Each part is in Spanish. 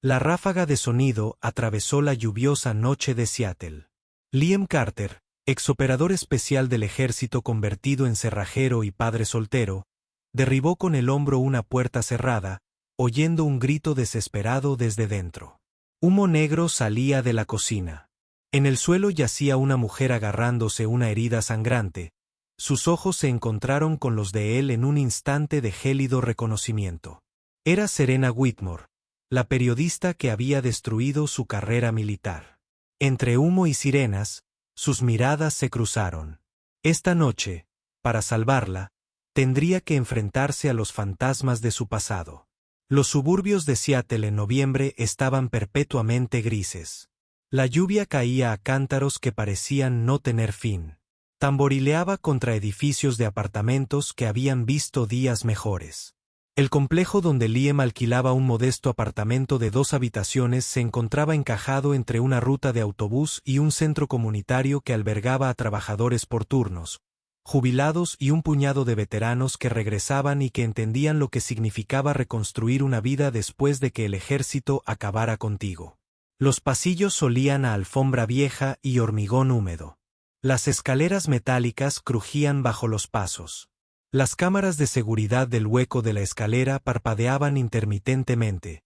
La ráfaga de sonido atravesó la lluviosa noche de Seattle. Liam Carter, exoperador especial del ejército convertido en cerrajero y padre soltero, derribó con el hombro una puerta cerrada, oyendo un grito desesperado desde dentro. Humo negro salía de la cocina. En el suelo yacía una mujer agarrándose una herida sangrante. Sus ojos se encontraron con los de él en un instante de gélido reconocimiento. Era Serena Whitmore, la periodista que había destruido su carrera militar. Entre humo y sirenas, sus miradas se cruzaron. Esta noche, para salvarla, tendría que enfrentarse a los fantasmas de su pasado. Los suburbios de Seattle en noviembre estaban perpetuamente grises. La lluvia caía a cántaros que parecían no tener fin. Tamborileaba contra edificios de apartamentos que habían visto días mejores. El complejo donde Liam alquilaba un modesto apartamento de 2 habitaciones se encontraba encajado entre una ruta de autobús y un centro comunitario que albergaba a trabajadores por turnos, jubilados y un puñado de veteranos que regresaban y que entendían lo que significaba reconstruir una vida después de que el ejército acabara contigo. Los pasillos olían a alfombra vieja y hormigón húmedo. Las escaleras metálicas crujían bajo los pasos. Las cámaras de seguridad del hueco de la escalera parpadeaban intermitentemente.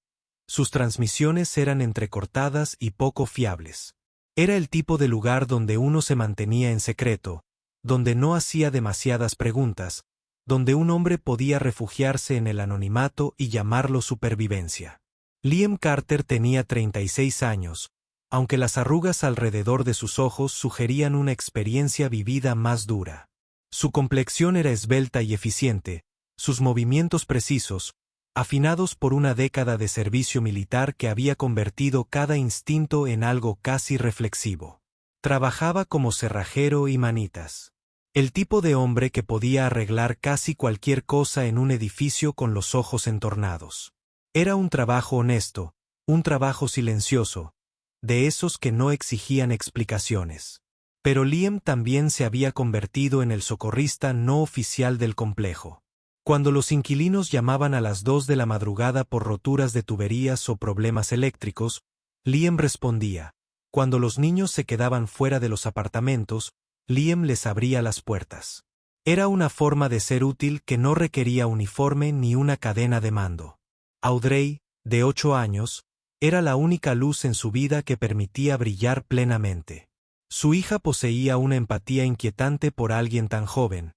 Sus transmisiones eran entrecortadas y poco fiables. Era el tipo de lugar donde uno se mantenía en secreto, donde no hacía demasiadas preguntas, donde un hombre podía refugiarse en el anonimato y llamarlo supervivencia. Liam Carter tenía 36 años, aunque las arrugas alrededor de sus ojos sugerían una experiencia vivida más dura. Su complexión era esbelta y eficiente, sus movimientos precisos, afinados por una década de servicio militar que había convertido cada instinto en algo casi reflexivo. Trabajaba como cerrajero y manitas. El tipo de hombre que podía arreglar casi cualquier cosa en un edificio con los ojos entornados. Era un trabajo honesto, un trabajo silencioso, de esos que no exigían explicaciones. Pero Liam también se había convertido en el socorrista no oficial del complejo. Cuando los inquilinos llamaban a las 2 de la madrugada por roturas de tuberías o problemas eléctricos, Liam respondía. Cuando los niños se quedaban fuera de los apartamentos, Liam les abría las puertas. Era una forma de ser útil que no requería uniforme ni una cadena de mando. Audrey, de 8 años, era la única luz en su vida que permitía brillar plenamente. Su hija poseía una empatía inquietante por alguien tan joven,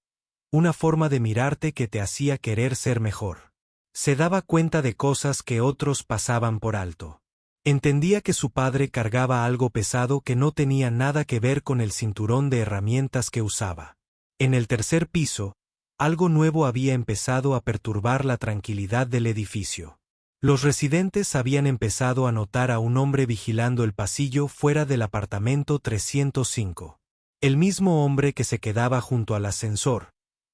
una forma de mirarte que te hacía querer ser mejor. Se daba cuenta de cosas que otros pasaban por alto. Entendía que su padre cargaba algo pesado que no tenía nada que ver con el cinturón de herramientas que usaba. En el 3er piso, algo nuevo había empezado a perturbar la tranquilidad del edificio. Los residentes habían empezado a notar a un hombre vigilando el pasillo fuera del apartamento 305. El mismo hombre que se quedaba junto al ascensor,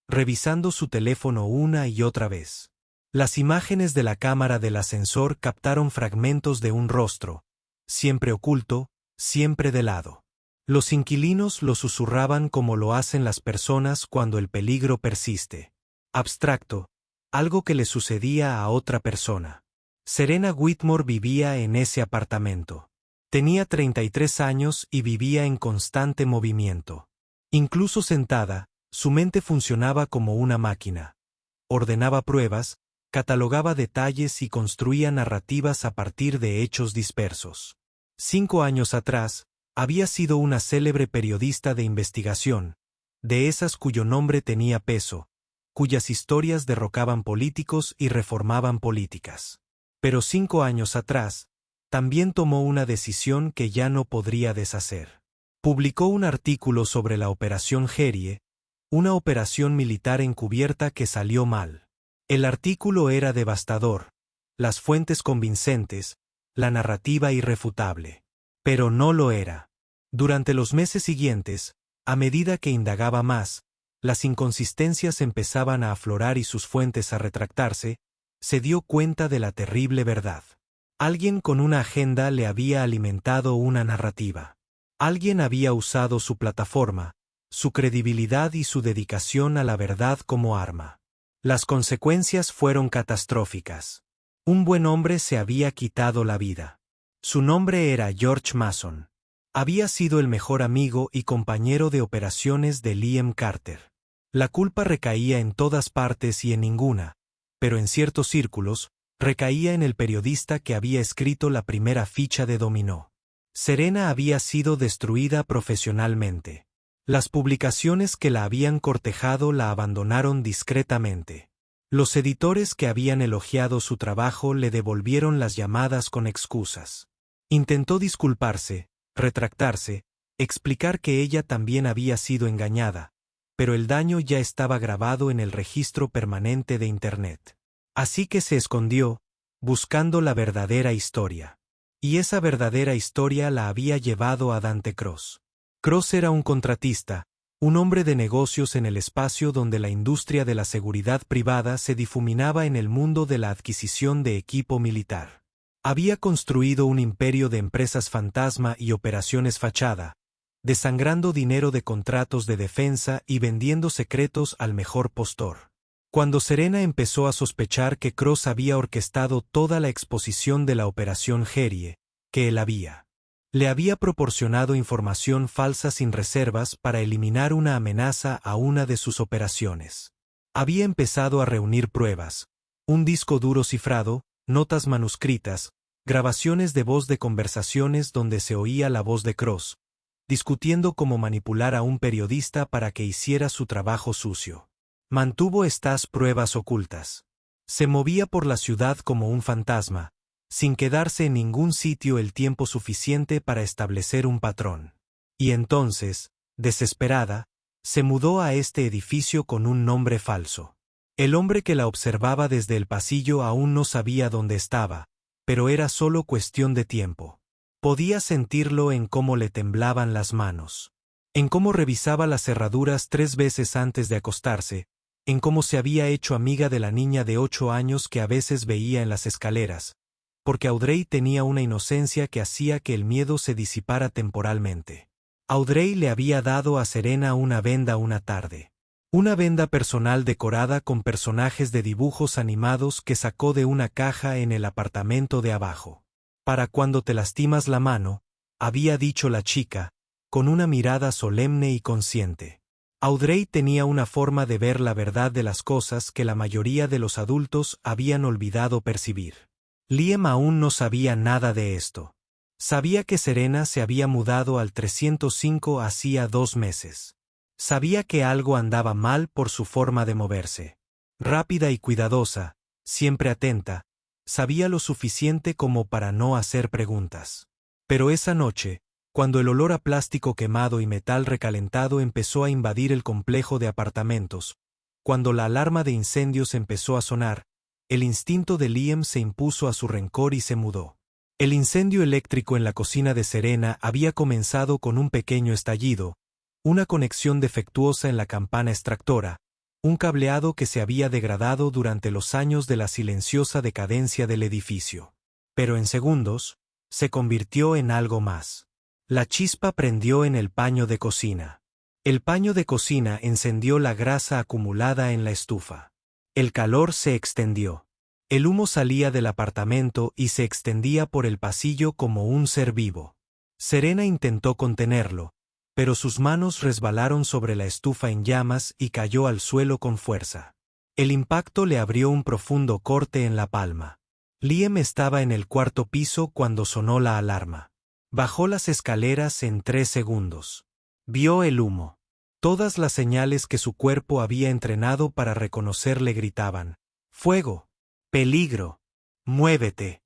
revisando su teléfono una y otra vez. Las imágenes de la cámara del ascensor captaron fragmentos de un rostro, siempre oculto, siempre de lado. Los inquilinos lo susurraban como lo hacen las personas cuando el peligro persiste. Abstracto, algo que le sucedía a otra persona. Serena Whitmore vivía en ese apartamento. Tenía 33 años y vivía en constante movimiento. Incluso sentada, su mente funcionaba como una máquina. Ordenaba pruebas, catalogaba detalles y construía narrativas a partir de hechos dispersos. 5 años atrás, había sido una célebre periodista de investigación, de esas cuyo nombre tenía peso, cuyas historias derrocaban políticos y reformaban políticas. Pero 5 años atrás, también tomó una decisión que ya no podría deshacer. Publicó un artículo sobre la Operación Gerie, una operación militar encubierta que salió mal. El artículo era devastador, las fuentes convincentes, la narrativa irrefutable. Pero no lo era. Durante los meses siguientes, a medida que indagaba más, las inconsistencias empezaban a aflorar y sus fuentes a retractarse, se dio cuenta de la terrible verdad. Alguien con una agenda le había alimentado una narrativa. Alguien había usado su plataforma, su credibilidad y su dedicación a la verdad como arma. Las consecuencias fueron catastróficas. Un buen hombre se había quitado la vida. Su nombre era George Mason. Había sido el mejor amigo y compañero de operaciones de Liam Carter. La culpa recaía en todas partes y en ninguna, pero en ciertos círculos, recaía en el periodista que había escrito la primera ficha de dominó. Serena había sido destruida profesionalmente. Las publicaciones que la habían cortejado la abandonaron discretamente. Los editores que habían elogiado su trabajo le devolvieron las llamadas con excusas. Intentó disculparse, retractarse, explicar que ella también había sido engañada, pero el daño ya estaba grabado en el registro permanente de Internet. Así que se escondió, buscando la verdadera historia. Y esa verdadera historia la había llevado a Dante Cross. Cross era un contratista, un hombre de negocios en el espacio donde la industria de la seguridad privada se difuminaba en el mundo de la adquisición de equipo militar. Había construido un imperio de empresas fantasma y operaciones fachada, desangrando dinero de contratos de defensa y vendiendo secretos al mejor postor. Cuando Serena empezó a sospechar que Cross había orquestado toda la exposición de la Operación Gerie, que le había proporcionado información falsa sin reservas para eliminar una amenaza a una de sus operaciones. Había empezado a reunir pruebas, un disco duro cifrado, notas manuscritas, grabaciones de voz de conversaciones donde se oía la voz de Cross, discutiendo cómo manipular a un periodista para que hiciera su trabajo sucio. Mantuvo estas pruebas ocultas. Se movía por la ciudad como un fantasma, sin quedarse en ningún sitio el tiempo suficiente para establecer un patrón. Y entonces, desesperada, se mudó a este edificio con un nombre falso. El hombre que la observaba desde el pasillo aún no sabía dónde estaba, pero era solo cuestión de tiempo. Podía sentirlo en cómo le temblaban las manos, en cómo revisaba las cerraduras 3 veces antes de acostarse, en cómo se había hecho amiga de la niña de 8 años que a veces veía en las escaleras, porque Audrey tenía una inocencia que hacía que el miedo se disipara temporalmente. Audrey le había dado a Serena una venda una tarde. Una venda personal decorada con personajes de dibujos animados que sacó de una caja en el apartamento de abajo. Para cuando te lastimas la mano, había dicho la chica, con una mirada solemne y consciente. Audrey tenía una forma de ver la verdad de las cosas que la mayoría de los adultos habían olvidado percibir. Liam aún no sabía nada de esto. Sabía que Serena se había mudado al 305 hacía 2 meses. Sabía que algo andaba mal por su forma de moverse. Rápida y cuidadosa, siempre atenta, sabía lo suficiente como para no hacer preguntas. Pero esa noche, cuando el olor a plástico quemado y metal recalentado empezó a invadir el complejo de apartamentos, cuando la alarma de incendios empezó a sonar, el instinto de Liam se impuso a su rencor y se mudó. El incendio eléctrico en la cocina de Serena había comenzado con un pequeño estallido, una conexión defectuosa en la campana extractora, un cableado que se había degradado durante los años de la silenciosa decadencia del edificio. Pero en segundos, se convirtió en algo más. La chispa prendió en el paño de cocina. El paño de cocina encendió la grasa acumulada en la estufa. El calor se extendió. El humo salía del apartamento y se extendía por el pasillo como un ser vivo. Serena intentó contenerlo, pero sus manos resbalaron sobre la estufa en llamas y cayó al suelo con fuerza. El impacto le abrió un profundo corte en la palma. Liam estaba en el 4º piso cuando sonó la alarma. Bajó las escaleras en 3 segundos. Vio el humo. Todas las señales que su cuerpo había entrenado para reconocer le gritaban: ¡fuego! ¡Peligro! ¡Muévete!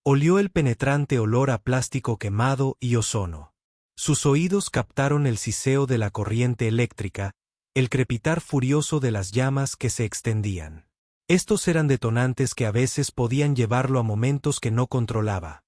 Olió el penetrante olor a plástico quemado y ozono. Sus oídos captaron el siseo de la corriente eléctrica, el crepitar furioso de las llamas que se extendían. Estos eran detonantes que a veces podían llevarlo a momentos que no controlaba.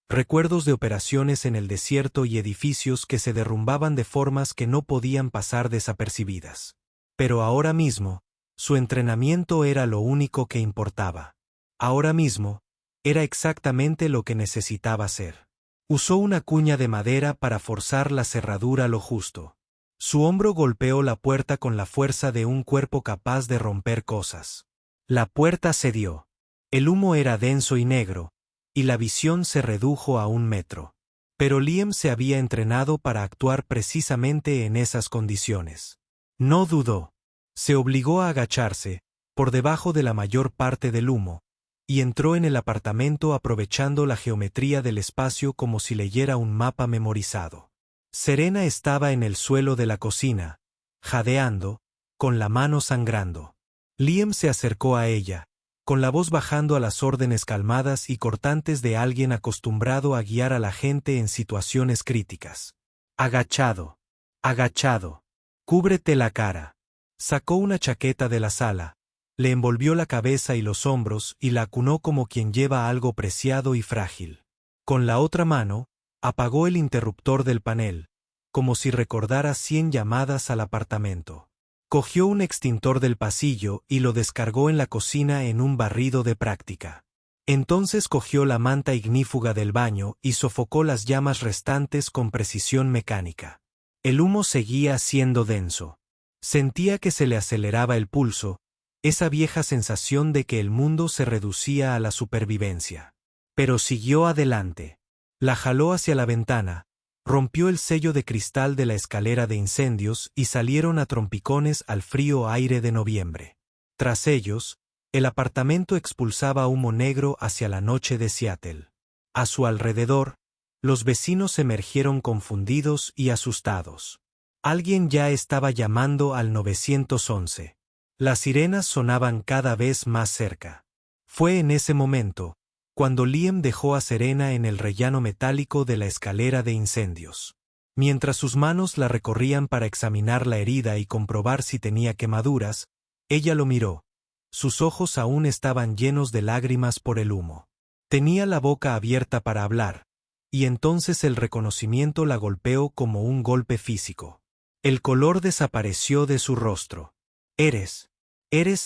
Recuerdos de operaciones en el desierto y edificios que se derrumbaban de formas que no podían pasar desapercibidas. Pero ahora mismo, su entrenamiento era lo único que importaba. Ahora mismo, era exactamente lo que necesitaba hacer. Usó una cuña de madera para forzar la cerradura lo justo. Su hombro golpeó la puerta con la fuerza de un cuerpo capaz de romper cosas. La puerta cedió. El humo era denso y negro, y la visión se redujo a 1 metro. Pero Liam se había entrenado para actuar precisamente en esas condiciones. No dudó. Se obligó a agacharse, por debajo de la mayor parte del humo, y entró en el apartamento aprovechando la geometría del espacio como si leyera un mapa memorizado. Serena estaba en el suelo de la cocina, jadeando, con la mano sangrando. Liam se acercó a ella, con la voz bajando a las órdenes calmadas y cortantes de alguien acostumbrado a guiar a la gente en situaciones críticas. Agachado. Agachado. Cúbrete la cara. Sacó una chaqueta de la sala, le envolvió la cabeza y los hombros y la acunó como quien lleva algo preciado y frágil. Con la otra mano, apagó el interruptor del panel, como si recordara 100 llamadas al apartamento. Cogió un extintor del pasillo y lo descargó en la cocina en un barrido de práctica. Entonces cogió la manta ignífuga del baño y sofocó las llamas restantes con precisión mecánica. El humo seguía siendo denso. Sentía que se le aceleraba el pulso, esa vieja sensación de que el mundo se reducía a la supervivencia. Pero siguió adelante. La jaló hacia la ventana, rompió el sello de cristal de la escalera de incendios y salieron a trompicones al frío aire de noviembre. Tras ellos, el apartamento expulsaba humo negro hacia la noche de Seattle. A su alrededor, los vecinos emergieron confundidos y asustados. Alguien ya estaba llamando al 911. Las sirenas sonaban cada vez más cerca. Fue en ese momento, cuando Liam dejó a Serena en el rellano metálico de la escalera de incendios. Mientras sus manos la recorrían para examinar la herida y comprobar si tenía quemaduras, ella lo miró. Sus ojos aún estaban llenos de lágrimas por el humo. Tenía la boca abierta para hablar, y entonces el reconocimiento la golpeó como un golpe físico. El color desapareció de su rostro. Eres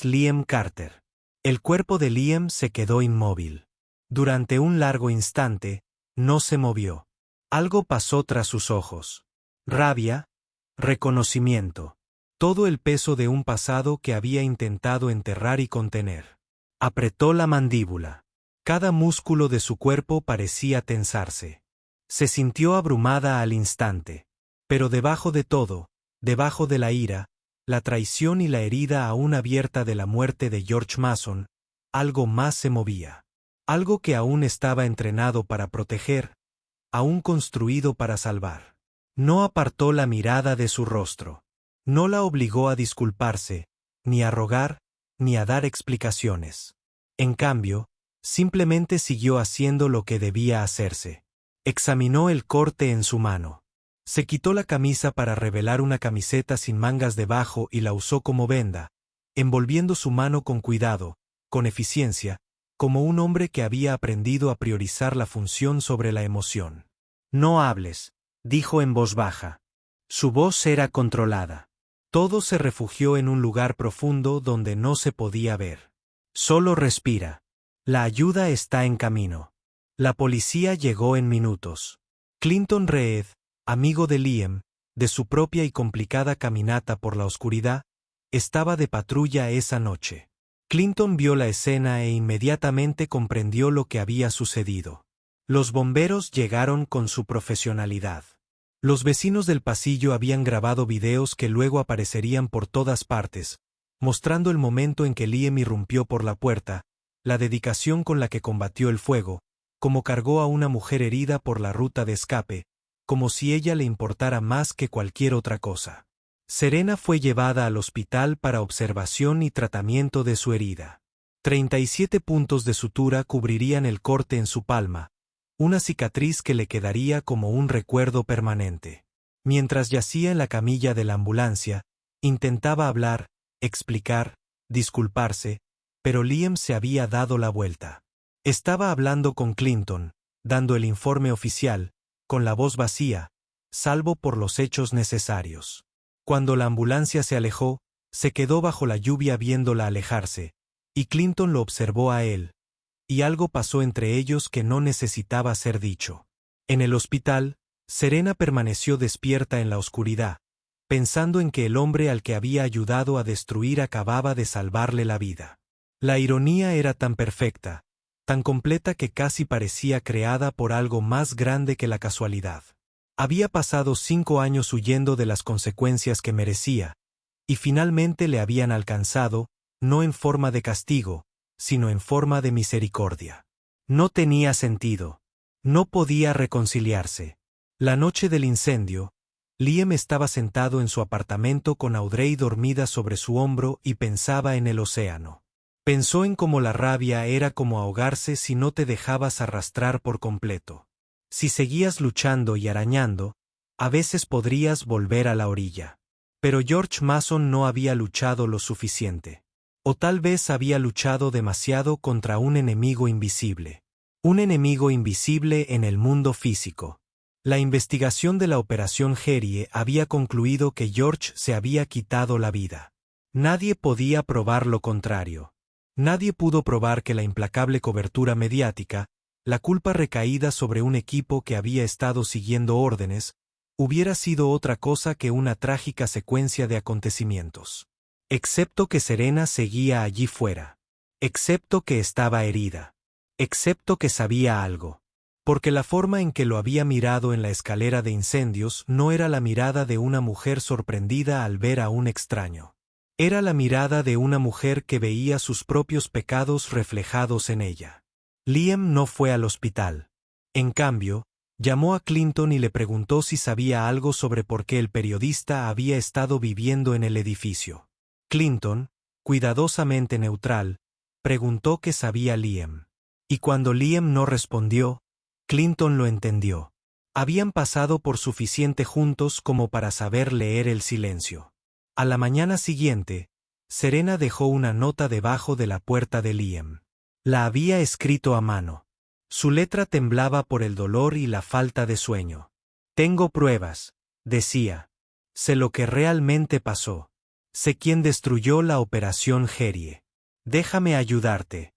Liam Carter. El cuerpo de Liam se quedó inmóvil. Durante un largo instante, no se movió. Algo pasó tras sus ojos. Rabia, reconocimiento. Todo el peso de un pasado que había intentado enterrar y contener. Apretó la mandíbula. Cada músculo de su cuerpo parecía tensarse. Se sintió abrumada al instante. Pero debajo de todo, debajo de la ira, la traición y la herida aún abierta de la muerte de George Mason, algo más se movía. Algo que aún estaba entrenado para proteger, aún construido para salvar. No apartó la mirada de su rostro. No la obligó a disculparse, ni a rogar, ni a dar explicaciones. En cambio, simplemente siguió haciendo lo que debía hacerse. Examinó el corte en su mano. Se quitó la camisa para revelar una camiseta sin mangas debajo y la usó como venda, envolviendo su mano con cuidado, con eficiencia, como un hombre que había aprendido a priorizar la función sobre la emoción. No hables, dijo en voz baja. Su voz era controlada. Todo se refugió en un lugar profundo donde no se podía ver. Solo respira. La ayuda está en camino. La policía llegó en minutos. Clinton Reed, amigo de Liam, de su propia y complicada caminata por la oscuridad, estaba de patrulla esa noche. Clinton vio la escena e inmediatamente comprendió lo que había sucedido. Los bomberos llegaron con su profesionalidad. Los vecinos del pasillo habían grabado videos que luego aparecerían por todas partes, mostrando el momento en que Liam irrumpió por la puerta, la dedicación con la que combatió el fuego, cómo cargó a una mujer herida por la ruta de escape, como si ella le importara más que cualquier otra cosa. Serena fue llevada al hospital para observación y tratamiento de su herida. 37 puntos de sutura cubrirían el corte en su palma, una cicatriz que le quedaría como un recuerdo permanente. Mientras yacía en la camilla de la ambulancia, intentaba hablar, explicar, disculparse, pero Liam se había dado la vuelta. Estaba hablando con Clinton, dando el informe oficial, con la voz vacía, salvo por los hechos necesarios. Cuando la ambulancia se alejó, se quedó bajo la lluvia viéndola alejarse, y Clinton lo observó a él, y algo pasó entre ellos que no necesitaba ser dicho. En el hospital, Serena permaneció despierta en la oscuridad, pensando en que el hombre al que había ayudado a destruir acababa de salvarle la vida. La ironía era tan perfecta, tan completa que casi parecía creada por algo más grande que la casualidad. Había pasado 5 años huyendo de las consecuencias que merecía, y finalmente le habían alcanzado, no en forma de castigo, sino en forma de misericordia. No tenía sentido. No podía reconciliarse. La noche del incendio, Liam estaba sentado en su apartamento con Audrey dormida sobre su hombro y pensaba en el océano. Pensó en cómo la rabia era como ahogarse si no te dejabas arrastrar por completo. Si seguías luchando y arañando, a veces podrías volver a la orilla. Pero George Mason no había luchado lo suficiente. O tal vez había luchado demasiado contra un enemigo invisible. Un enemigo invisible en el mundo físico. La investigación de la Operación Gerie había concluido que George se había quitado la vida. Nadie podía probar lo contrario. Nadie pudo probar que la implacable cobertura mediática, la culpa recaída sobre un equipo que había estado siguiendo órdenes, hubiera sido otra cosa que una trágica secuencia de acontecimientos. Excepto que Serena seguía allí fuera. Excepto que estaba herida. Excepto que sabía algo. Porque la forma en que lo había mirado en la escalera de incendios no era la mirada de una mujer sorprendida al ver a un extraño. Era la mirada de una mujer que veía sus propios pecados reflejados en ella. Liam no fue al hospital. En cambio, llamó a Clinton y le preguntó si sabía algo sobre por qué el periodista había estado viviendo en el edificio. Clinton, cuidadosamente neutral, preguntó qué sabía Liam. Y cuando Liam no respondió, Clinton lo entendió. Habían pasado por suficiente juntos como para saber leer el silencio. A la mañana siguiente, Serena dejó una nota debajo de la puerta de Liam. La había escrito a mano. Su letra temblaba por el dolor y la falta de sueño. Tengo pruebas, decía. Sé lo que realmente pasó. Sé quién destruyó la Operación Gerie. Déjame ayudarte.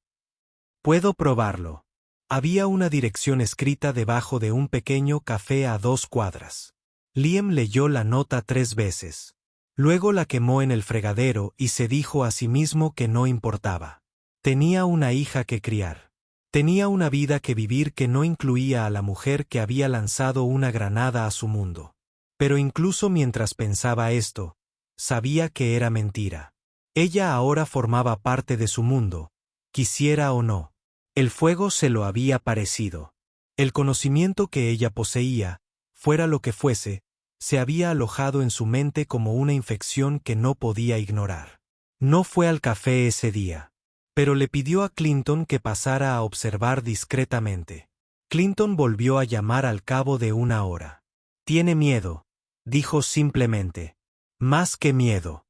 Puedo probarlo. Había una dirección escrita debajo de un pequeño café a 2 cuadras. Liam leyó la nota 3 veces. Luego la quemó en el fregadero y se dijo a sí mismo que no importaba. Tenía una hija que criar. Tenía una vida que vivir que no incluía a la mujer que había lanzado una granada a su mundo. Pero incluso mientras pensaba esto, sabía que era mentira. Ella ahora formaba parte de su mundo, quisiera o no. El fuego se lo había parecido. El conocimiento que ella poseía, fuera lo que fuese, se había alojado en su mente como una infección que no podía ignorar. No fue al café ese día. Pero le pidió a Clinton que pasara a observar discretamente. Clinton volvió a llamar al cabo de 1 hora. Tiene miedo, dijo simplemente. Más que miedo.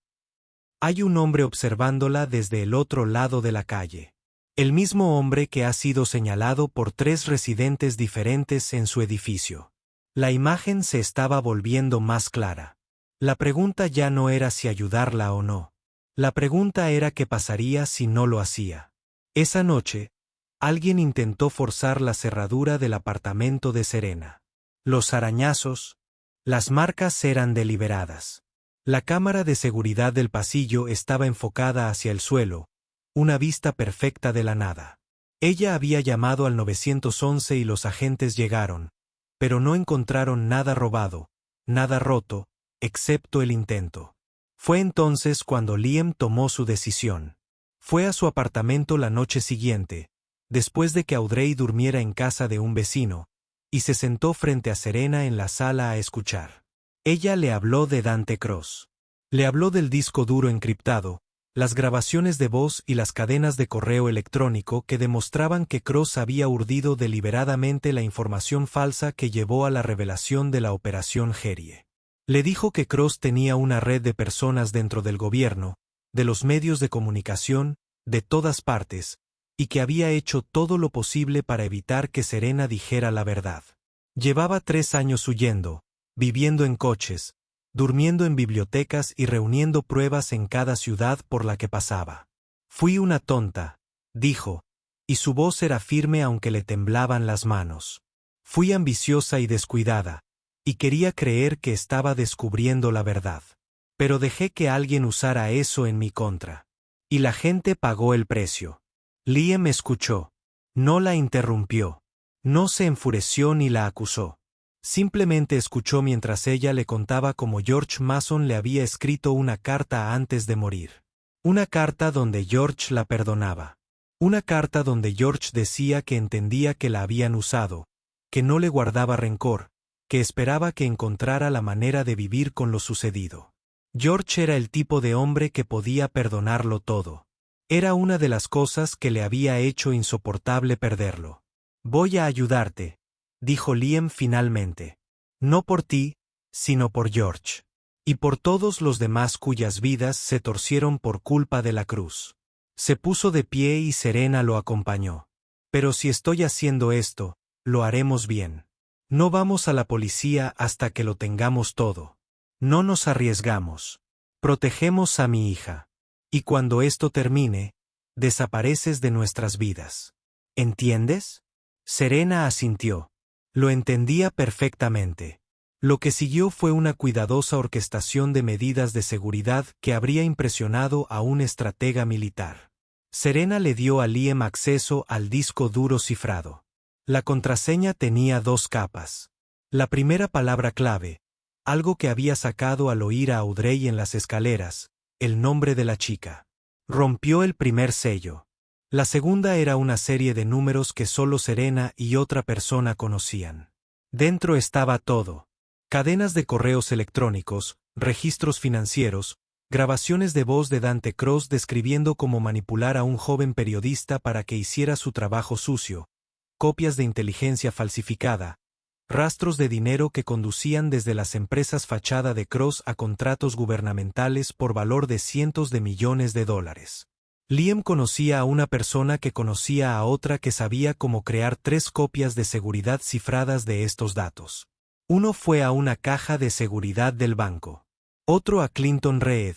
Hay un hombre observándola desde el otro lado de la calle. El mismo hombre que ha sido señalado por 3 residentes diferentes en su edificio. La imagen se estaba volviendo más clara. La pregunta ya no era si ayudarla o no. La pregunta era qué pasaría si no lo hacía. Esa noche, alguien intentó forzar la cerradura del apartamento de Serena. Los arañazos, las marcas eran deliberadas. La cámara de seguridad del pasillo estaba enfocada hacia el suelo, una vista perfecta de la nada. Ella había llamado al 911 y los agentes llegaron, pero no encontraron nada robado, nada roto, excepto el intento. Fue entonces cuando Liam tomó su decisión. Fue a su apartamento la noche siguiente, después de que Audrey durmiera en casa de un vecino, y se sentó frente a Serena en la sala a escuchar. Ella le habló de Dante Cross. Le habló del disco duro encriptado, las grabaciones de voz y las cadenas de correo electrónico que demostraban que Cross había urdido deliberadamente la información falsa que llevó a la revelación de la Operación Gerie. Le dijo que Cross tenía una red de personas dentro del gobierno, de los medios de comunicación, de todas partes, y que había hecho todo lo posible para evitar que Serena dijera la verdad. Llevaba 3 años huyendo, viviendo en coches, durmiendo en bibliotecas y reuniendo pruebas en cada ciudad por la que pasaba. Fui una tonta, dijo, y su voz era firme aunque le temblaban las manos. Fui ambiciosa y descuidada, y quería creer que estaba descubriendo la verdad. Pero dejé que alguien usara eso en mi contra. Y la gente pagó el precio. Liam escuchó. No la interrumpió. No se enfureció ni la acusó. Simplemente escuchó mientras ella le contaba cómo George Mason le había escrito una carta antes de morir. Una carta donde George la perdonaba. Una carta donde George decía que entendía que la habían usado, que no le guardaba rencor, que esperaba que encontrara la manera de vivir con lo sucedido. George era el tipo de hombre que podía perdonarlo todo. Era una de las cosas que le había hecho insoportable perderlo. Voy a ayudarte, dijo Liam finalmente. No por ti, sino por George. Y por todos los demás cuyas vidas se torcieron por culpa de la cruz. Se puso de pie y Serena lo acompañó. Pero si estoy haciendo esto, lo haremos bien. No vamos a la policía hasta que lo tengamos todo. No nos arriesgamos. Protegemos a mi hija. Y cuando esto termine, desapareces de nuestras vidas. ¿Entiendes? Serena asintió. Lo entendía perfectamente. Lo que siguió fue una cuidadosa orquestación de medidas de seguridad que habría impresionado a un estratega militar. Serena le dio a Liam acceso al disco duro cifrado. La contraseña tenía 2 capas. La primera palabra clave, algo que había sacado al oír a Audrey en las escaleras, el nombre de la chica. Rompió el primer sello. La segunda era una serie de números que solo Serena y otra persona conocían. Dentro estaba todo. Cadenas de correos electrónicos, registros financieros, grabaciones de voz de Dante Cross describiendo cómo manipular a un joven periodista para que hiciera su trabajo sucio, copias de inteligencia falsificada, rastros de dinero que conducían desde las empresas fachada de Cross a contratos gubernamentales por valor de cientos de millones de dólares. Liam conocía a una persona que conocía a otra que sabía cómo crear 3 copias de seguridad cifradas de estos datos. Uno fue a una caja de seguridad del banco. Otro a Clinton Reed,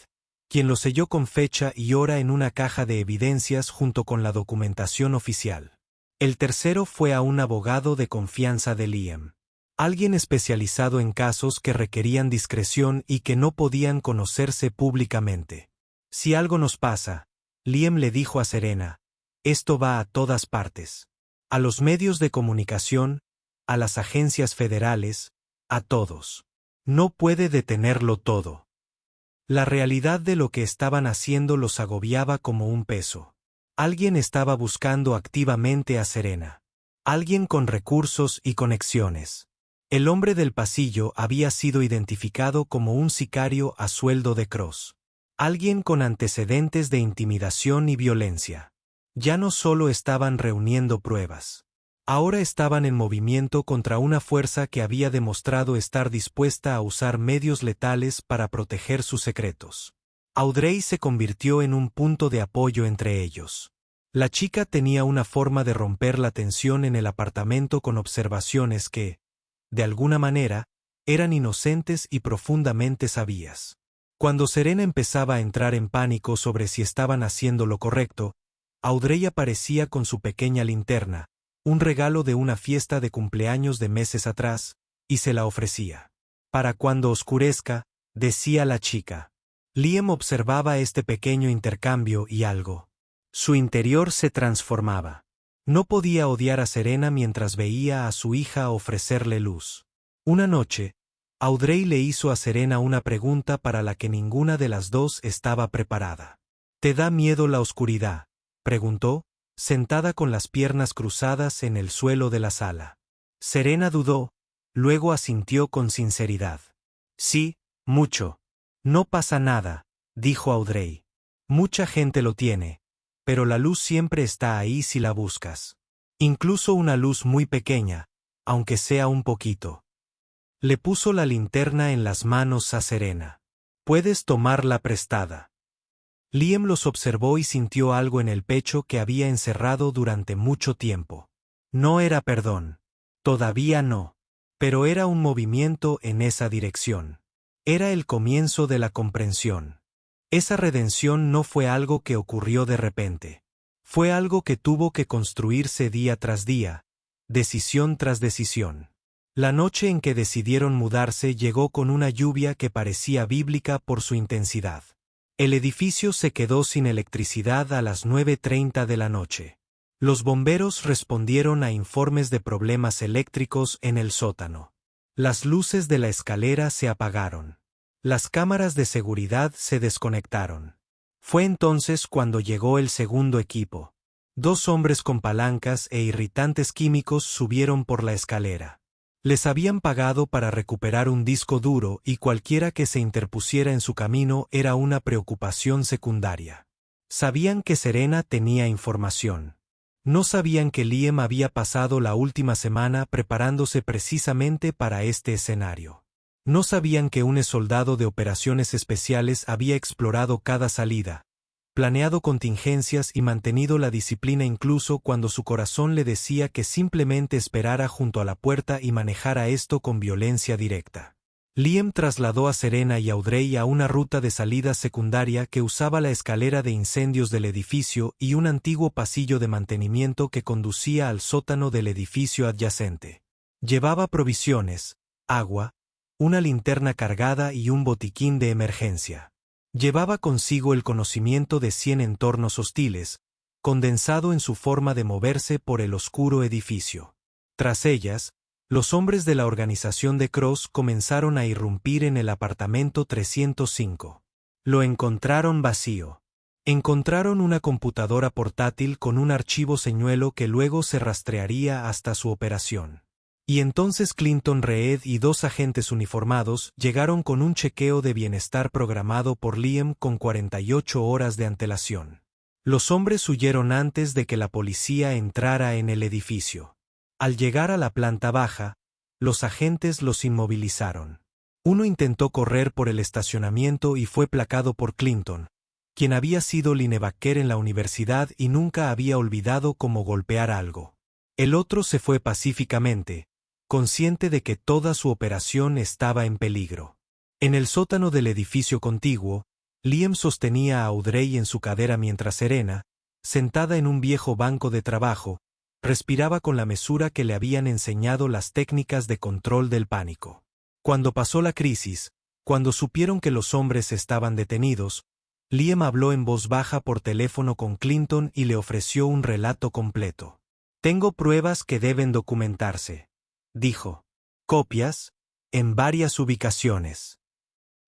quien lo selló con fecha y hora en una caja de evidencias junto con la documentación oficial. El tercero fue a un abogado de confianza de Liam. Alguien especializado en casos que requerían discreción y que no podían conocerse públicamente. Si algo nos pasa, Liam le dijo a Serena, esto va a todas partes. A los medios de comunicación, a las agencias federales, a todos. No puede detenerlo todo. La realidad de lo que estaban haciendo los agobiaba como un peso. Alguien estaba buscando activamente a Serena. Alguien con recursos y conexiones. El hombre del pasillo había sido identificado como un sicario a sueldo de Cross. Alguien con antecedentes de intimidación y violencia. Ya no solo estaban reuniendo pruebas. Ahora estaban en movimiento contra una fuerza que había demostrado estar dispuesta a usar medios letales para proteger sus secretos. Audrey se convirtió en un punto de apoyo entre ellos. La chica tenía una forma de romper la tensión en el apartamento con observaciones que, de alguna manera, eran inocentes y profundamente sabias. Cuando Serena empezaba a entrar en pánico sobre si estaban haciendo lo correcto, Audrey aparecía con su pequeña linterna, un regalo de una fiesta de cumpleaños de meses atrás, y se la ofrecía. Para cuando oscurezca, decía la chica. Liam observaba este pequeño intercambio y algo. Su interior se transformaba. No podía odiar a Serena mientras veía a su hija ofrecerle luz. Una noche, Audrey le hizo a Serena una pregunta para la que ninguna de las dos estaba preparada. ¿Te da miedo la oscuridad?, preguntó, sentada con las piernas cruzadas en el suelo de la sala. Serena dudó, luego asintió con sinceridad. Sí, mucho. No pasa nada, dijo Audrey. Mucha gente lo tiene, pero la luz siempre está ahí si la buscas. Incluso una luz muy pequeña, aunque sea un poquito. Le puso la linterna en las manos a Serena. Puedes tomarla prestada. Liam los observó y sintió algo en el pecho que había encerrado durante mucho tiempo. No era perdón. Todavía no. Pero era un movimiento en esa dirección. Era el comienzo de la comprensión. Esa redención no fue algo que ocurrió de repente. Fue algo que tuvo que construirse día tras día, decisión tras decisión. La noche en que decidieron mudarse llegó con una lluvia que parecía bíblica por su intensidad. El edificio se quedó sin electricidad a las 9:30 de la noche. Los bomberos respondieron a informes de problemas eléctricos en el sótano. Las luces de la escalera se apagaron. Las cámaras de seguridad se desconectaron. Fue entonces cuando llegó el segundo equipo. 2 hombres con palancas e irritantes químicos subieron por la escalera. Les habían pagado para recuperar un disco duro y cualquiera que se interpusiera en su camino era una preocupación secundaria. Sabían que Serena tenía información. No sabían que Liam había pasado la última semana preparándose precisamente para este escenario. No sabían que un soldado de operaciones especiales había explorado cada salida, planeado contingencias y mantenido la disciplina incluso cuando su corazón le decía que simplemente esperara junto a la puerta y manejara esto con violencia directa. Liam trasladó a Serena y Audrey a una ruta de salida secundaria que usaba la escalera de incendios del edificio y un antiguo pasillo de mantenimiento que conducía al sótano del edificio adyacente. Llevaba provisiones, agua, una linterna cargada y un botiquín de emergencia. Llevaba consigo el conocimiento de 100 entornos hostiles, condensado en su forma de moverse por el oscuro edificio. Tras ellas, los hombres de la organización de Cross comenzaron a irrumpir en el apartamento 305. Lo encontraron vacío. Encontraron una computadora portátil con un archivo señuelo que luego se rastrearía hasta su operación. Y entonces Clinton Reed y 2 agentes uniformados llegaron con un chequeo de bienestar programado por Liam con 48 horas de antelación. Los hombres huyeron antes de que la policía entrara en el edificio. Al llegar a la planta baja, los agentes los inmovilizaron. Uno intentó correr por el estacionamiento y fue placado por Clinton, quien había sido linebacker en la universidad y nunca había olvidado cómo golpear algo. El otro se fue pacíficamente, consciente de que toda su operación estaba en peligro. En el sótano del edificio contiguo, Liam sostenía a Audrey en su cadera mientras Serena, sentada en un viejo banco de trabajo, respiraba con la mesura que le habían enseñado las técnicas de control del pánico. Cuando pasó la crisis, cuando supieron que los hombres estaban detenidos, Liam habló en voz baja por teléfono con Clinton y le ofreció un relato completo. «Tengo pruebas que deben documentarse», dijo. «Copias, en varias ubicaciones.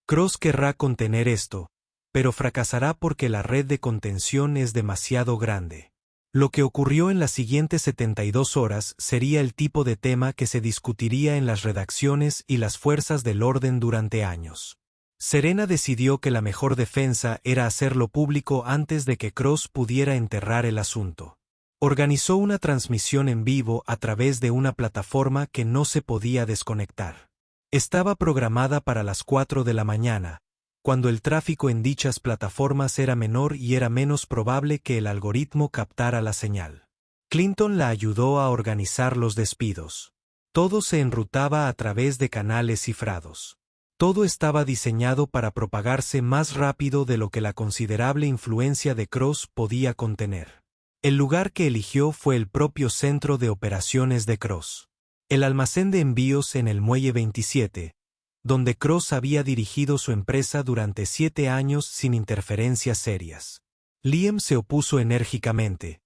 Cross querrá contener esto, pero fracasará porque la red de contención es demasiado grande». Lo que ocurrió en las siguientes 72 horas sería el tipo de tema que se discutiría en las redacciones y las fuerzas del orden durante años. Serena decidió que la mejor defensa era hacerlo público antes de que Cross pudiera enterrar el asunto. Organizó una transmisión en vivo a través de una plataforma que no se podía desconectar. Estaba programada para las 4 de la mañana, cuando el tráfico en dichas plataformas era menor y era menos probable que el algoritmo captara la señal. Clinton la ayudó a organizar los despidos. Todo se enrutaba a través de canales cifrados. Todo estaba diseñado para propagarse más rápido de lo que la considerable influencia de Cross podía contener. El lugar que eligió fue el propio centro de operaciones de Cross. El almacén de envíos en el Muelle 27, donde Cross había dirigido su empresa durante 7 años sin interferencias serias. Liam se opuso enérgicamente.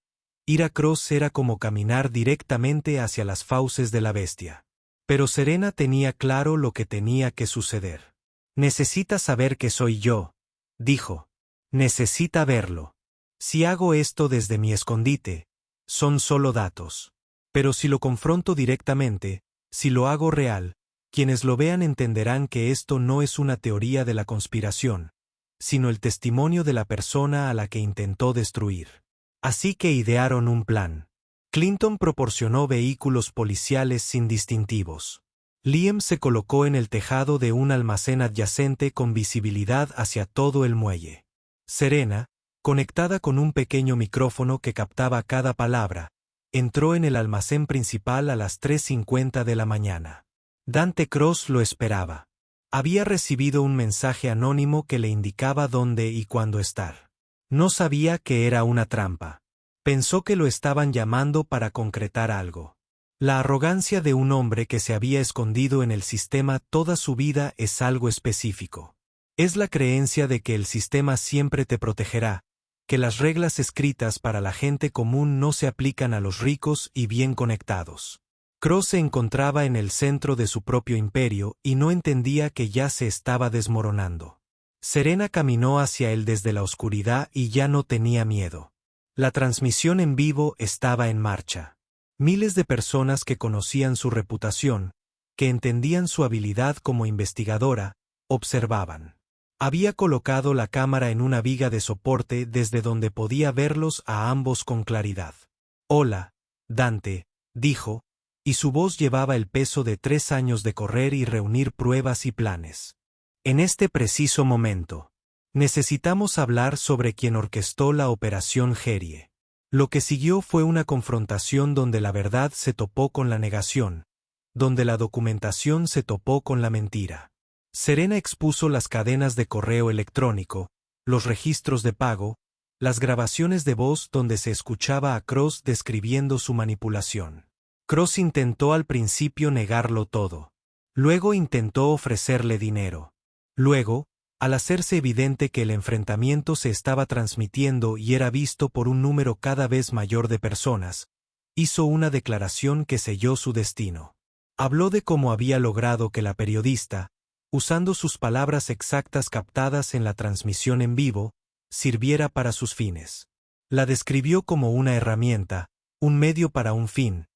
Ir a Cross era como caminar directamente hacia las fauces de la bestia. Pero Serena tenía claro lo que tenía que suceder. «Necesita saber que soy yo», dijo. «Necesita verlo. Si hago esto desde mi escondite, son solo datos. Pero si lo confronto directamente, si lo hago real, quienes lo vean entenderán que esto no es una teoría de la conspiración, sino el testimonio de la persona a la que intentó destruir». Así que idearon un plan. Clinton proporcionó vehículos policiales sin distintivos. Liam se colocó en el tejado de un almacén adyacente con visibilidad hacia todo el muelle. Serena, conectada con un pequeño micrófono que captaba cada palabra, entró en el almacén principal a las 3:50 de la mañana. Dante Cross lo esperaba. Había recibido un mensaje anónimo que le indicaba dónde y cuándo estar. No sabía que era una trampa. Pensó que lo estaban llamando para concretar algo. La arrogancia de un hombre que se había escondido en el sistema toda su vida es algo específico. Es la creencia de que el sistema siempre te protegerá, que las reglas escritas para la gente común no se aplican a los ricos y bien conectados. Cross se encontraba en el centro de su propio imperio y no entendía que ya se estaba desmoronando. Serena caminó hacia él desde la oscuridad y ya no tenía miedo. La transmisión en vivo estaba en marcha. Miles de personas que conocían su reputación, que entendían su habilidad como investigadora, observaban. Había colocado la cámara en una viga de soporte desde donde podía verlos a ambos con claridad. «Hola, Dante», dijo, y su voz llevaba el peso de 3 años de correr y reunir pruebas y planes. En este preciso momento, necesitamos hablar sobre quien orquestó la Operación Gerie. Lo que siguió fue una confrontación donde la verdad se topó con la negación, donde la documentación se topó con la mentira. Serena expuso las cadenas de correo electrónico, los registros de pago, las grabaciones de voz donde se escuchaba a Cross describiendo su manipulación. Cross intentó al principio negarlo todo. Luego intentó ofrecerle dinero. Luego, al hacerse evidente que el enfrentamiento se estaba transmitiendo y era visto por un número cada vez mayor de personas, hizo una declaración que selló su destino. Habló de cómo había logrado que la periodista, usando sus palabras exactas captadas en la transmisión en vivo, sirviera para sus fines. La describió como una herramienta, un medio para un fin,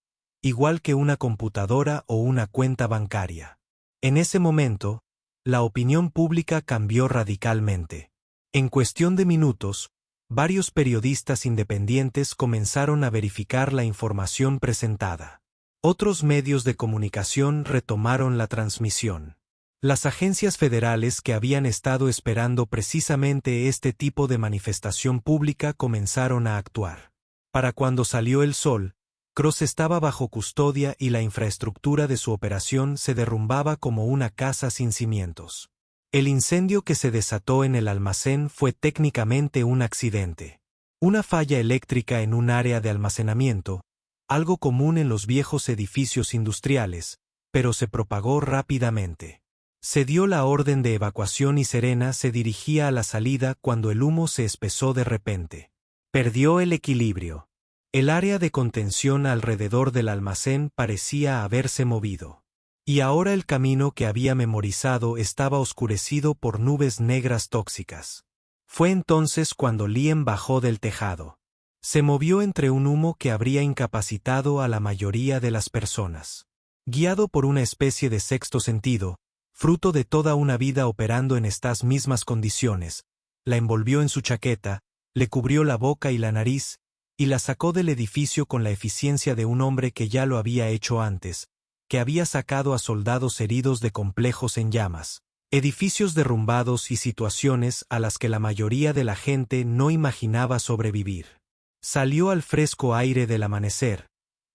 igual que una computadora o una cuenta bancaria. En ese momento, la opinión pública cambió radicalmente. En cuestión de minutos, varios periodistas independientes comenzaron a verificar la información presentada. Otros medios de comunicación retomaron la transmisión. Las agencias federales que habían estado esperando precisamente este tipo de manifestación pública comenzaron a actuar. Para cuando salió el sol, Cross estaba bajo custodia y la infraestructura de su operación se derrumbaba como una casa sin cimientos. El incendio que se desató en el almacén fue técnicamente un accidente. Una falla eléctrica en un área de almacenamiento, algo común en los viejos edificios industriales, pero se propagó rápidamente. Se dio la orden de evacuación y Serena se dirigía a la salida cuando el humo se espesó de repente. Perdió el equilibrio. El área de contención alrededor del almacén parecía haberse movido. Y ahora el camino que había memorizado estaba oscurecido por nubes negras tóxicas. Fue entonces cuando Liam bajó del tejado. Se movió entre un humo que habría incapacitado a la mayoría de las personas. Guiado por una especie de sexto sentido, fruto de toda una vida operando en estas mismas condiciones, la envolvió en su chaqueta, le cubrió la boca y la nariz, y la sacó del edificio con la eficiencia de un hombre que ya lo había hecho antes, que había sacado a soldados heridos de complejos en llamas, edificios derrumbados y situaciones a las que la mayoría de la gente no imaginaba sobrevivir. Salió al fresco aire del amanecer,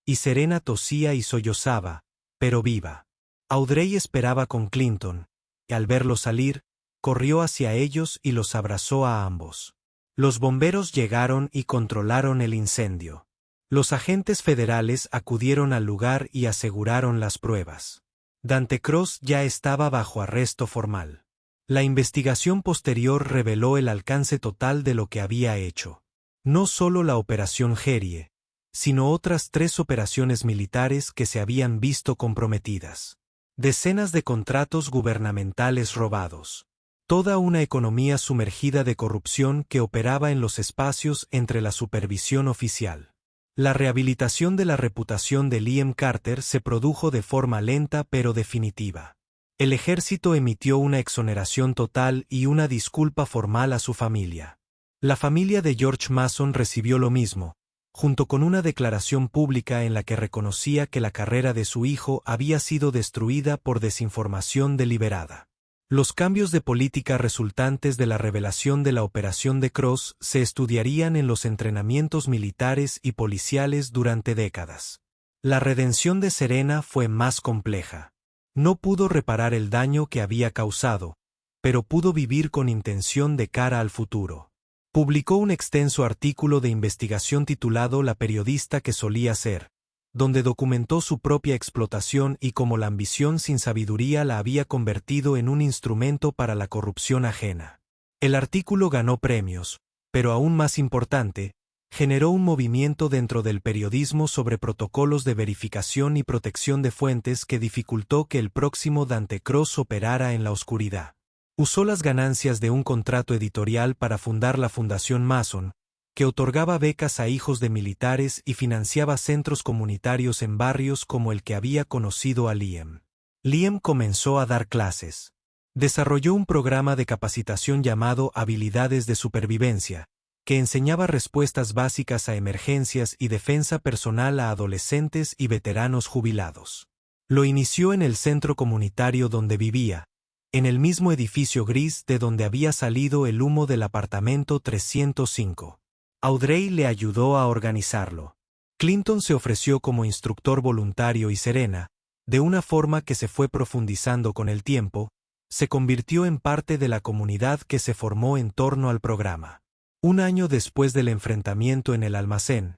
y Serena tosía y sollozaba, pero viva. Audrey esperaba con Clinton, y al verlo salir, corrió hacia ellos y los abrazó a ambos. Los bomberos llegaron y controlaron el incendio. Los agentes federales acudieron al lugar y aseguraron las pruebas. Dante Cross ya estaba bajo arresto formal. La investigación posterior reveló el alcance total de lo que había hecho. No solo la Operación Gerie, sino otras 3 operaciones militares que se habían visto comprometidas. Decenas de contratos gubernamentales robados. Toda una economía sumergida de corrupción que operaba en los espacios entre la supervisión oficial. La rehabilitación de la reputación de Liam Carter se produjo de forma lenta pero definitiva. El ejército emitió una exoneración total y una disculpa formal a su familia. La familia de George Mason recibió lo mismo, junto con una declaración pública en la que reconocía que la carrera de su hijo había sido destruida por desinformación deliberada. Los cambios de política resultantes de la revelación de la operación de Cross se estudiarían en los entrenamientos militares y policiales durante décadas. La redención de Serena fue más compleja. No pudo reparar el daño que había causado, pero pudo vivir con intención de cara al futuro. Publicó un extenso artículo de investigación titulado La periodista que solía ser, donde documentó su propia explotación y cómo la ambición sin sabiduría la había convertido en un instrumento para la corrupción ajena. El artículo ganó premios, pero aún más importante, generó un movimiento dentro del periodismo sobre protocolos de verificación y protección de fuentes que dificultó que el próximo Dante Cross operara en la oscuridad. Usó las ganancias de un contrato editorial para fundar la Fundación Mason, que otorgaba becas a hijos de militares y financiaba centros comunitarios en barrios como el que había conocido a Liam. Liam comenzó a dar clases. Desarrolló un programa de capacitación llamado Habilidades de Supervivencia, que enseñaba respuestas básicas a emergencias y defensa personal a adolescentes y veteranos jubilados. Lo inició en el centro comunitario donde vivía, en el mismo edificio gris de donde había salido el humo del apartamento 305. Audrey le ayudó a organizarlo. Clinton se ofreció como instructor voluntario y Serena, de una forma que se fue profundizando con el tiempo, se convirtió en parte de la comunidad que se formó en torno al programa. Un año después del enfrentamiento en el almacén,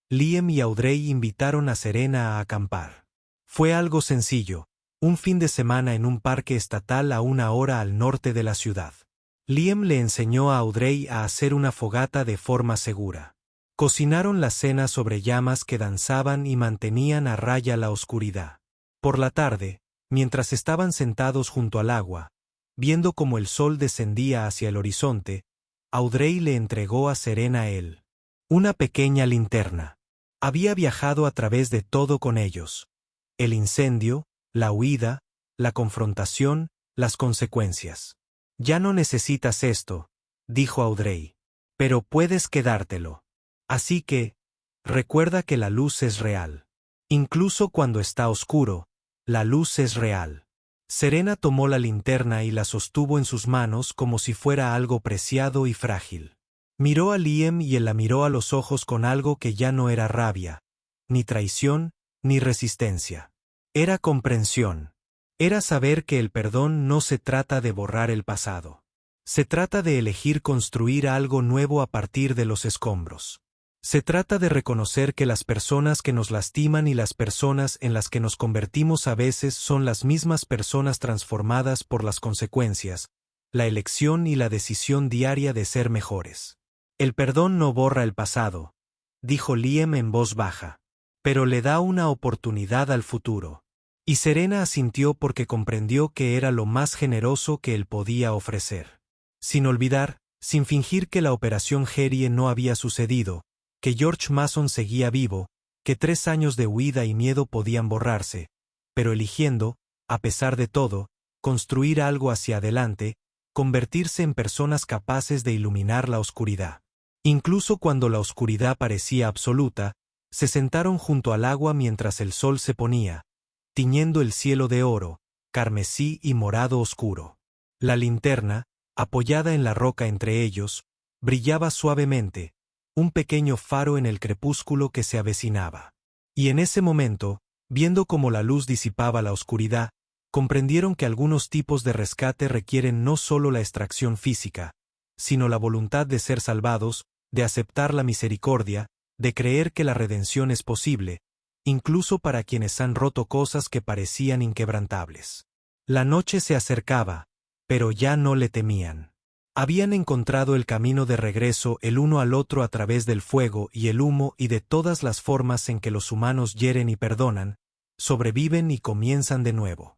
Liam y Audrey invitaron a Serena a acampar. Fue algo sencillo, un fin de semana en un parque estatal a 1 hora al norte de la ciudad. Liam le enseñó a Audrey a hacer una fogata de forma segura. Cocinaron la cena sobre llamas que danzaban y mantenían a raya la oscuridad. Por la tarde, mientras estaban sentados junto al agua, viendo cómo el sol descendía hacia el horizonte, Audrey le entregó a Serena una pequeña linterna. Había viajado a través de todo con ellos: el incendio, la huida, la confrontación, las consecuencias. Ya no necesitas esto, dijo Audrey, pero puedes quedártelo. Así que, recuerda que la luz es real. Incluso cuando está oscuro, la luz es real. Serena tomó la linterna y la sostuvo en sus manos como si fuera algo preciado y frágil. Miró a Liam y él la miró a los ojos con algo que ya no era rabia, ni traición, ni resistencia. Era comprensión. Era saber que el perdón no se trata de borrar el pasado. Se trata de elegir construir algo nuevo a partir de los escombros. Se trata de reconocer que las personas que nos lastiman y las personas en las que nos convertimos a veces son las mismas personas transformadas por las consecuencias, la elección y la decisión diaria de ser mejores. El perdón no borra el pasado, dijo Liam en voz baja, pero le da una oportunidad al futuro. Y Serena asintió porque comprendió que era lo más generoso que él podía ofrecer. Sin olvidar, sin fingir que la operación Gerie no había sucedido, que George Mason seguía vivo, que 3 años de huida y miedo podían borrarse, pero eligiendo, a pesar de todo, construir algo hacia adelante, convertirse en personas capaces de iluminar la oscuridad. Incluso cuando la oscuridad parecía absoluta, se sentaron junto al agua mientras el sol se ponía, tiñendo el cielo de oro, carmesí y morado oscuro. La linterna, apoyada en la roca entre ellos, brillaba suavemente, un pequeño faro en el crepúsculo que se avecinaba. Y en ese momento, viendo cómo la luz disipaba la oscuridad, comprendieron que algunos tipos de rescate requieren no solo la extracción física, sino la voluntad de ser salvados, de aceptar la misericordia, de creer que la redención es posible, incluso para quienes han roto cosas que parecían inquebrantables. La noche se acercaba, pero ya no le temían. Habían encontrado el camino de regreso el uno al otro a través del fuego y el humo y de todas las formas en que los humanos hieren y perdonan, sobreviven y comienzan de nuevo.